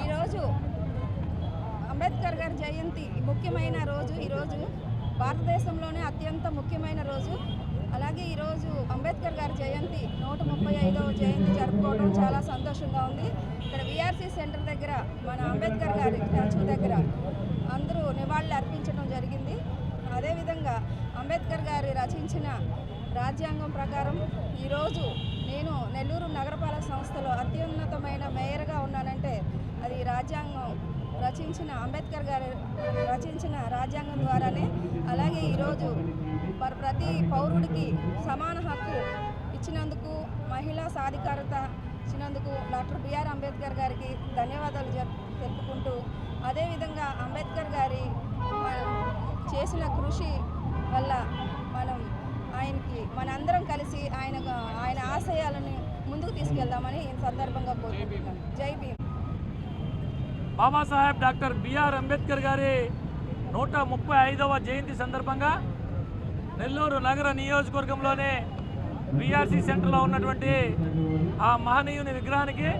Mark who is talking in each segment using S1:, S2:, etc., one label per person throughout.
S1: ఈరోజు అంబేద్కర్ గారి జయంతి ముఖ్యమైన రోజు. ఈరోజు భారతదేశంలోనే అత్యంత ముఖ్యమైన రోజు. అలాగే ఈరోజు అంబేద్కర్ గారి జయంతి 135వ జయంతి జరుపుకోవడం చాలా సంతోషంగా ఉంది. ఇక్కడ విఆర్సీ సెంటర్ దగ్గర మన అంబేద్కర్ గారి స్టాచ్యూ దగ్గర అందరూ నివాళులు అర్పించడం జరిగింది. అదేవిధంగా అంబేద్కర్ గారి రచించిన రాజ్యాంగం ప్రకారం ఈరోజు నేను నెల్లూరు నగరపాలక సంస్థలో అత్యున్నతమైన మేయర్గా ఉన్నానంటే అది రాజ్యాంగం రచించిన అంబేద్కర్ గారు రచించిన రాజ్యాంగం ద్వారానే. అలాగే ఈరోజు ప్రతి పౌరుడికి సమాన హక్కు ఇచ్చినందుకు, మహిళా సాధికారత ఇచ్చినందుకు డాక్టర్ బిఆర్ అంబేద్కర్ గారికి ధన్యవాదాలు తెలుపుకుంటూ, అదేవిధంగా అంబేద్కర్ గారి చేసిన కృషి వల్ల మనందరం కలిసి ఆయన ఆశయాలను ముందుకు తీసుకెళ్దామని ఈ సందర్భంగా కోరుకుంటున్నాం. జై భీమ్.
S2: బాబాసాహెబ్ డాక్టర్ బిఆర్ అంబేద్కర్ గారి 135వ జయంతి సందర్భంగా నెల్లూరు నగర నియోజకవర్గంలోనే విఆర్సీ సెంటర్లో ఉన్నటువంటి ఆ మహనీయుని విగ్రహానికి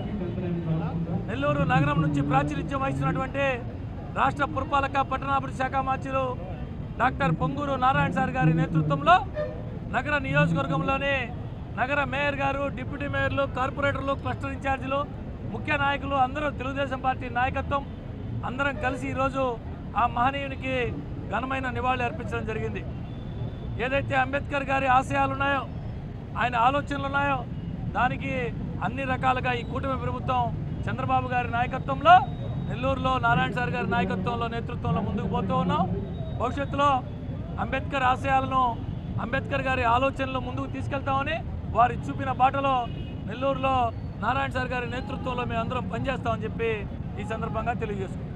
S2: నెల్లూరు నగరం నుంచి ప్రాచుర్యం వహిస్తున్నటువంటి రాష్ట్ర పురపాలక పట్టణాభివృద్ధి శాఖ మంత్రులు డాక్టర్ పొంగూరు నారాయణ సార్ గారి నేతృత్వంలో నగర నియోజకవర్గంలోని నగర మేయర్ గారు, డిప్యూటీ మేయర్లు, కార్పొరేటర్లు, క్లస్టర్ ఇన్ఛార్జీలు, ముఖ్య నాయకులు అందరూ తెలుగుదేశం పార్టీ నాయకత్వం అందరం కలిసి ఈరోజు ఆ మహనీయునికి ఘనమైన నివాళులు అర్పించడం జరిగింది. ఏదైతే అంబేద్కర్ గారి ఆశయాలు ఉన్నాయో, ఆయన ఆలోచనలు ఉన్నాయో, దానికి అన్ని రకాలుగా ఈ కూటమి ప్రభుత్వం చంద్రబాబు గారి నాయకత్వంలో, నెల్లూరులో నారాయణ సార్ గారి నాయకత్వంలో, నేతృత్వంలో ముందుకు పోతూ ఉన్నాం. భవిష్యత్తులో అంబేద్కర్ ఆశయాలను, అంబేద్కర్ గారి ఆలోచనలు ముందుకు తీసుకెళ్తామని, వారి చూపిన బాటలో నెల్లూరులో నారాయణ సార్ గారి నేతృత్వంలో మేము అందరం పనిచేస్తామని చెప్పి ఈ సందర్భంగా తెలియజేసుకుంటాం.